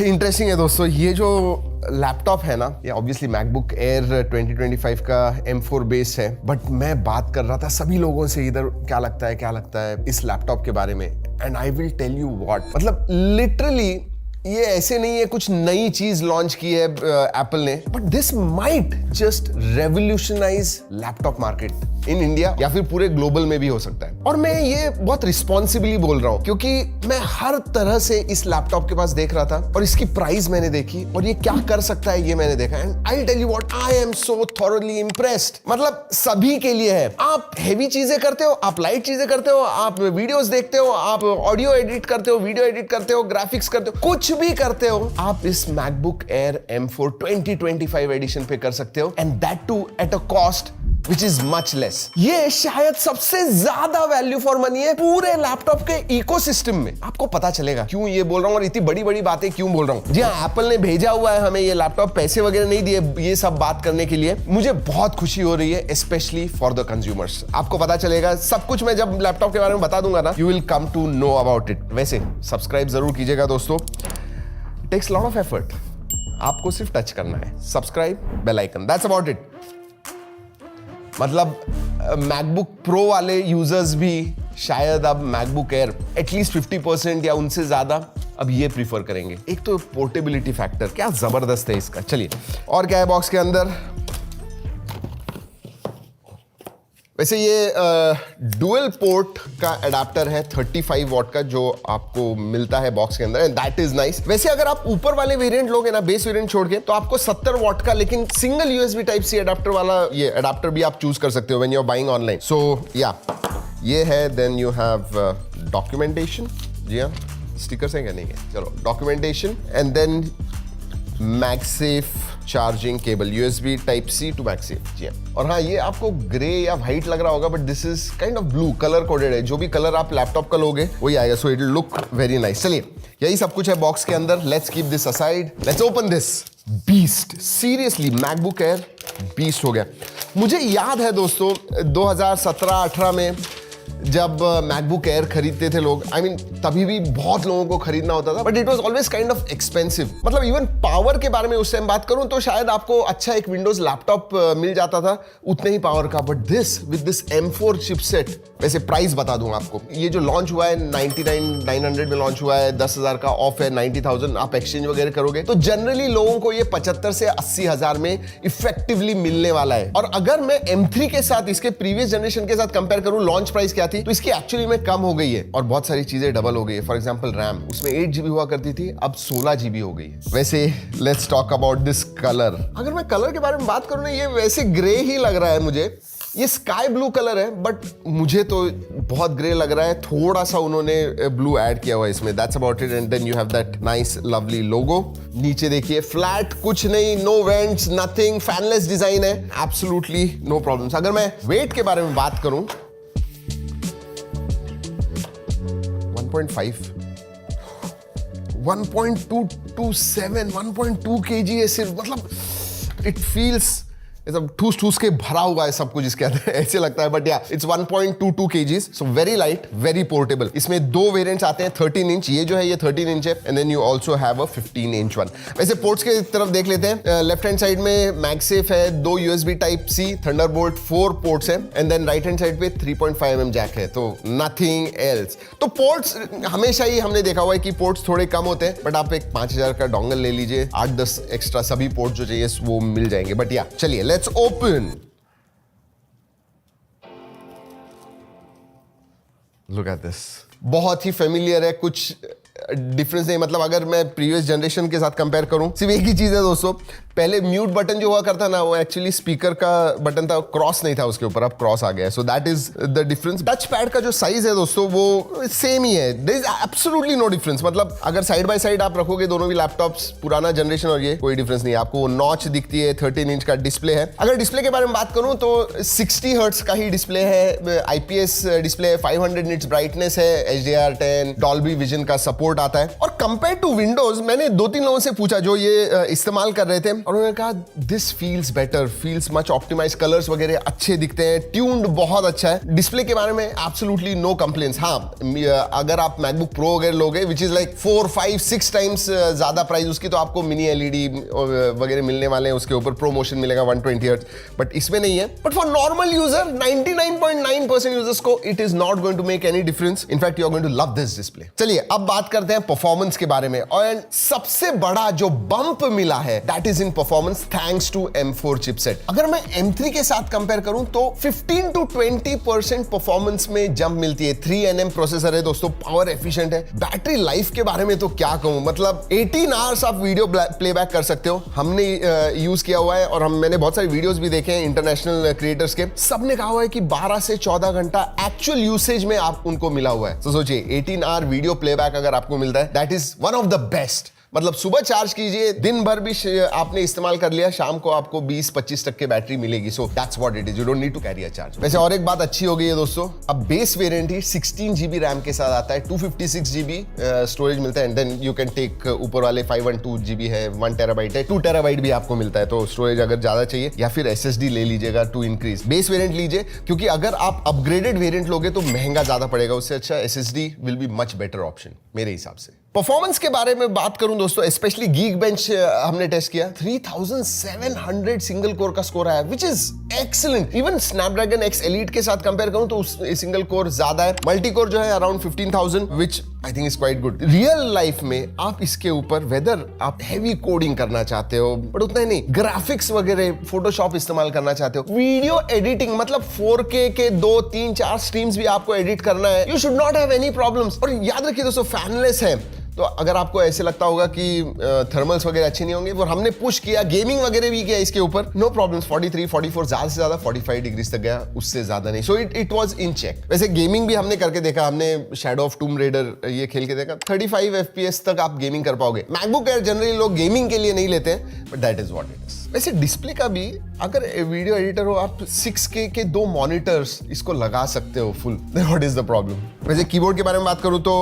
Interesting है दोस्तों, ये जो लैपटॉप है ना, ये ऑब्वियसली मैकबुक एयर 2025 का M4 बेस है, बट मैं बात कर रहा था सभी लोगों से इधर क्या लगता है इस लैपटॉप के बारे में, and I will tell you what, मतलब लिटरली ये ऐसे नहीं है कुछ नई चीज लॉन्च की है एप्पल ने, but this might just revolutionise laptop market in India या फिर पूरे ग्लोबल में भी हो सकता है। और मैं ये बहुत रिस्पॉन्सिबली बोल रहा हूं क्योंकि मैं हर तरह से इस लैपटॉप के पास देख रहा था और इसकी प्राइस मैंने देखी और ये क्या कर सकता है ये मैंने देखा, and I tell you what, I am so thoroughly impressed. मतलब सभी के लिए है, आप हेवी चीजें करते हो, आप लाइट चीजें करते हो, आप वीडियोस देखते हो, आप ऑडियो एडिट करते हो, वीडियो एडिट करते हो, ग्राफिक्स करते हो, कुछ भी करते हो, आप इस मैकबुक एयर M4 2025 एडिशन पे कर सकते हो, and that too at a cost which is much less। ये शायद सबसे ज्यादा वैल्यू फॉर मनी है पूरे लैपटॉप के इकोसिस्टम में। आपको पता चलेगा क्यों ये बोल रहा हूं और इतनी बड़ी बड़ी बातें क्यों बोल रहा हूं। जी हाँ, एप्पल ने भेजा हुआ है हमें ये लैपटॉप, पैसे वगैरह नहीं दिए ये सब बात करने के लिए। मुझे बहुत खुशी हो रही है स्पेशली फॉर द कंज्यूमर्स। आपको पता चलेगा सब कुछ, मैं जब लैपटॉप के बारे में बता दूंगा ना, you will come to know about it. वैसे सब्सक्राइब जरूर कीजिएगा दोस्तों, टेक्स लॉट ऑफ एफर्ट, आपको सिर्फ टच करना है, subscribe, bell icon, that's about it. मतलब मैकबुक प्रो वाले यूजर्स भी शायद अब मैकबुक एयर एटलीस्ट 50% या उनसे ज्यादा अब ये प्रीफर करेंगे। एक तो पोर्टेबिलिटी फैक्टर क्या जबरदस्त है इसका। चलिए और क्या है बॉक्स के अंदर। वैसे ये डुअल पोर्ट का एडाप्टर है 35 वॉट का जो आपको मिलता है बॉक्स के अंदर, एंड दैट इज नाइस। वैसे अगर आप ऊपर वाले वेरिएंट लोगे ना, बेस वेरिएंट छोड़ के, तो आपको 70 वॉट का लेकिन single USB type C adapter वाला ये एडाप्टर भी आप चूज कर सकते हो when you are buying online. So या ये है। Then you have documentation. जी हाँ, स्टिकर्स हैं क्या? नहीं है, चलो documentation, and then MagSafe charging cable, USB type C to MagSafe. जी हाँ, और हाँ ये आपको ग्रे या व्हाइट लग रहा होगा, but this is kind of blue, colour coded है। जो भी कलर आप लैपटॉप का लोगे वही आएगा, so it will look very nice. चलिए यही सब कुछ है बॉक्स के अंदर। Let's keep this aside, let's open this beast. Seriously MacBook air beast हो गया। मुझे याद है दोस्तों 2017-18 में जब मैकबुक एयर खरीदते थे लोग, आई मीन तभी भी बहुत लोगों को खरीदना होता था, but it was always kind of expensive. मतलब इवन पावर के बारे में उस टाइम बात करूं तो शायद आपको अच्छा एक विंडोज लैपटॉप मिल जाता था उतने ही पावर का, but this with this M4 chipset. वैसे प्राइस बता दूं आपको, ये जो लॉन्च हुआ है 99,900 में लॉन्च हुआ है, 10,000 का ऑफ है, 90,000 आप एक्सचेंज वगैरह करोगे तो जनरली लोगों को ये 75 से 80,000 में इफेक्टिवली मिलने वाला है। और अगर मैं M3 के साथ इसके प्रीवियस जनरेशन के साथ कंपेयर करूं, लॉन्च प्राइस क्या थी, तो इसकी एक्चुअली में कम हो गई है और बहुत सारी चीजें डबल हो गई है। फॉर एग्जांपल रैम, उसमें 8 GB हुआ करती थी, अब 16 GB हो गई है। वैसे let's talk about this colour. अगर मैं कलर के बारे में बात करूं ना, ये वैसे ग्रे ही लग रहा है मुझे। ये स्काई ब्लू कलर है, बट मुझे तो बहुत ग्रे लग रहा है। थोड़ा सा उन्होंने ब्लू ऐड किया हुआ है इसमें, that's about it. And then you have that nice lovely logo. नीचे देखिए फ्लैट, कुछ नहीं, no vents, nothing, fanless design है, एब्सोल्युटली नो प्रॉब्लम्स। अगर मैं वेट के बारे में बात करूं, 1.2 kg है सिर्फ। मतलब इट फील्स ठूस ठूस के भरा हुआ है सब कुछ इसके अंदर ऐसे लगता है, बट या it's 1.22 kg, so very light, very portable. इसमें दो वेरिएंट्स आते हैं, 13 इंच, ये जो है ये 13 इंच है, and then you also have a 15 inch one. वैसे पोर्ट्स के तरफ देख लेते हैं। लेफ्ट हैंड साइड में मैगसेफ है, 2 USB type C, Thunderbolt 4 ports है, and then right hand side पे 3.5 mm जैक है, तो नथिंग एल्स। तो पोर्ट्स हमेशा ही हमने देखा हुआ है कि पोर्ट्स थोड़े कम होते हैं, बट आप एक 5000 का डोंगल ले लीजिए, 8-10 एक्स्ट्रा सभी पोर्ट जो चाहिए वो मिल जाएंगे। बट या चलिए let's open. Look at this, बहुत ही फेमिलियर है, कुछ डिफरेंस नहीं। मतलब अगर मैं प्रीवियस जनरेशन के साथ कंपेयर करूं, सिर्फ एक ही चीज है दोस्तों, पहले म्यूट बटन जो हुआ करता ना, वो एक्चुअली स्पीकर का बटन था, क्रॉस नहीं था उसके ऊपर, अब क्रॉस आ गया है, so that is the difference. Touchpad का जो साइज है दोस्तों वो सेम ही है, there is absolutely no difference. मतलब अगर साइड बाय साइड आप रखोगे दोनों भी लैपटॉप्स, पुराना जनरेशन और ये, कोई डिफरेंस नहीं है। आपको नॉच दिखती है, 13 इंच का डिस्प्ले है। अगर डिस्प्ले के बारे में बात करूं तो 60 हर्ट्ज का ही डिस्प्ले है, IPS डिस्प्ले है, 500 निट्स ब्राइटनेस है, HDR10, डॉल्बी विजन का सपोर्ट पोर्ट आता है। और कंपेयर टू विंडोज, मैंने 2-3 लोगों से पूछा जो ये इस्तेमाल कर रहे थे, और उन्होंने कहा this feels better, feels much optimize, colours वगैरह अच्छे दिखते हैं, ट्यून्ड बहुत अच्छा है। डिस्प्ले के बारे में एब्सोल्युटली नो कंप्लेंट्स। हाँ, अगर आप मैकबुक प्रो वगैरह लोगे विच इज लाइक 4, 5, 6 टाइम्स ज्यादा प्राइस उसकी, तो आपको मिनी एलईडी वगैरह मिलने वाले हैं, उसके ऊपर प्रोमोशन मिलेगा 120 हर्ट्ज, बट इसमें नहीं है। But for normal user 99.9% users को it is not going to make any difference. In fact you are going to love this display. चलिए अब बात करते हैं परफॉर्मेंस के बारे में, और सबसे बड़ा जो बंप मिला है that is in performance thanks to M4 chipset. अगर मैं M3 के साथ कंपेयर करूं तो 15 to 20% परफॉर्मेंस में जंप मिलती है। 3nm प्रोसेसर है दोस्तों, पावर एफिशिएंट है। बैटरी लाइफ के बारे में तो क्या कहूं, मतलब 18 आवर्स आप वीडियो प्लेबैक कर सकते हो। हमने यूज किया हुआ है, और मैंने बहुत सारे वीडियोस भी देखे हैं इंटरनेशनल क्रिएटर्स के, सबने कहा हुआ है कि 12 से 14 घंटा एक्चुअल यूसेज में आप उनको मिला हुआ है। तो सोचिए 18 आवर वीडियो प्लेबैक अगर आपको मिलता है, that is one of the best. मतलब सुबह चार्ज कीजिए, दिन भर भी आपने इस्तेमाल कर लिया, शाम को आपको 20-25% बैटरी मिलेगी। So that's what it is, you don't need to carry a charge. वैसे और एक बात अच्छी हो गई है दोस्तों, अब बेस वेरिएंट ही 16 GB रैम के साथ आता है, 256 GB स्टोरेज मिलता है, and then you can take ऊपर वाले 512 GB है, 1 TB है, 2 TB भी आपको मिलता है। तो स्टोरेज अगर ज्यादा चाहिए या फिर SSD ले लीजिएगा टू इंक्रीज। बेस वेरिएंट लीजिए, क्योंकि अगर आप अपग्रेडेड वेरिएंट लोगे तो महंगा ज्यादा पड़ेगा, उससे अच्छा SSD will be much better option मेरे हिसाब से। परफॉर्मेंस के बारे में बात करूं दोस्तों, स्पेशली Geekbench हमने टेस्ट किया, 3700 सिंगल कोर का स्कोर आया, which is excellent. Even Snapdragon X Elite के साथ कंपेयर करूं तो सिंगल कोर ज्यादा है। मल्टी कोर जो है around 15,000, which I think is quite good. Real life में आप इसके ऊपर वेदर आप हैवी कोडिंग करना चाहते हो, बट उतना ही नहीं, ग्राफिक्स वगैरह फोटोशॉप इस्तेमाल करना चाहते हो, वीडियो एडिटिंग मतलब 4K के 2, 3, 4 स्ट्रीम्स भी आपको एडिट करना है, you should not have any problems. और याद रखिए दोस्तों, फैनलेस है, तो अगर आपको ऐसे लगता होगा कि थर्मल्स वगैरह अच्छे नहीं होंगे, वो हमने पुश किया, गेमिंग वगैरह भी किया इसके ऊपर, नो प्रॉब्लम्स। 43, 44, ज्यादा से ज्यादा 45 डिग्रीज तक गया, उससे ज्यादा नहीं। So it was in check. वैसे गेमिंग भी हमने करके देखा, हमने शैडो ऑफ टूम रेडर ये खेल के देखा, 35 FPS तक आप गेमिंग कर पाओगे। मैकबुक एयर जनरली लोग गेमिंग के लिए नहीं लेते हैं, but that is what it is. वैसे डिस्प्ले का भी, अगर वीडियो एडिटर हो, आप 6K के 2 मॉनिटर्स इसको लगा सकते हो full. What is the problem. वैसे कीबोर्ड के बारे में बात करूं तो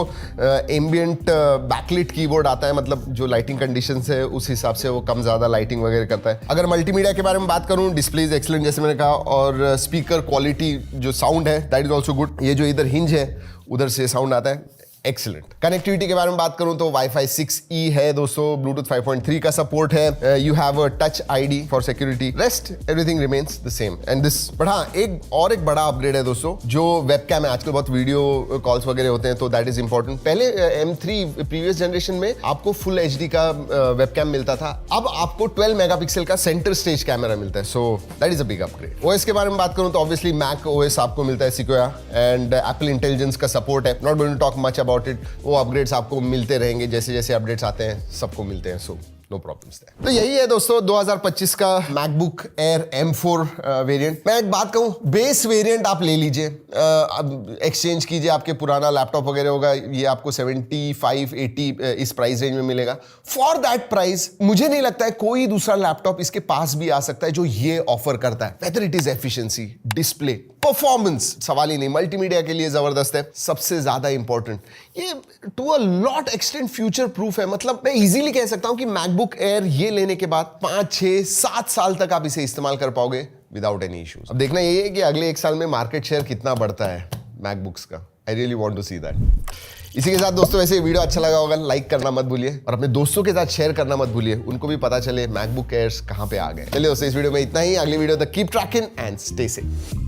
एम्बिएंट बैकलिट कीबोर्ड आता है, मतलब जो लाइटिंग कंडीशंस है उस हिसाब से वो कम ज्यादा लाइटिंग वगैरह करता है। अगर मल्टीमीडिया के बारे में बात करूं, डिस्प्ले इज एक्सीलेंट जैसे मैंने कहा, और स्पीकर क्वालिटी जो साउंड है दैट इज ऑल्सो गुड। ये जो इधर हिंज है उधर से साउंड आता है, एक्सीलेंट। कनेक्टिविटी के बारे में बात करूं तो Wi-Fi 6E है दोस्तों, Bluetooth 5.3 का सपोर्ट है, you have a touch ID for security, rest everything remains the same and this. But हाँ, एक बड़ा अपग्रेड है दोस्तों, जो वेबकैम है। आजकल बहुत वीडियो कॉल्स वगैरह होते हैं, तो दैट इज इंपॉर्टेंट। पहले M3 प्रीवियस जनरेशन में आपको फुल HD का वेबकैम मिलता था, अब आपको 12 मेगापिक्सल का सेंटर स्टेज कैमरा मिलता है, so that is a big upgrade. OS के बारे में बात करूं तो ऑब्वियसली Mac OS आपको मिलता है Sequoia, एंड Apple Intelligence का सपोर्ट है। Not going to talk much about it, वो अपग्रेड्स आपको मिलते रहेंगे, जैसे जैसे अपडेट्स आते हैं सबको मिलते हैं, सो नो प्रॉब्लम्स देयर। तो यही है दोस्तों 2025 का मैकबुक एयर M4 वेरिएंट। मैं एक बात कहूं, बेस वेरिएंट आप ले लीजिए, अब एक्सचेंज कीजिए, आपके पुराना लैपटॉप वगैरह होगा, ये आपको 75-80 इस प्राइस रेंज में मिलेगा। फॉर दैट प्राइस मुझे नहीं लगता है कोई दूसरा लैपटॉप इसके पास भी आ सकता है जो ये ऑफर करता है। Whether it is efficiency, display, performance, सवाल ही नहीं। मल्टीमीडिया के लिए जबरदस्त है, सबसे ज्यादा इंपॉर्टेंट ये to a lot extent future proof है। मतलब मैं इजीली कह सकता हूं कि मैकबुक एयर ये लेने के बाद 5, 6, 7 साल तक आप इसे इस्तेमाल कर पाओगे विदाउट एनी इश्यूज। अब देखना ये है कि अगले 1 साल में मार्केट शेयर कितना बढ़ता है मैकबुक्स का। I really want to see that. इसी के साथ दोस्तों, वैसे वीडियो अच्छा लगा होगा, लाइक करना मत भूलिए, और अपने दोस्तों के साथ शेयर करना मत भूलिए, उनको भी पता चले मैकबुक एयर्स कहां पे आ गए। चलिए दोस्तों, इस वीडियो में इतना ही। अगली वीडियो तक keep trekking and stay safe.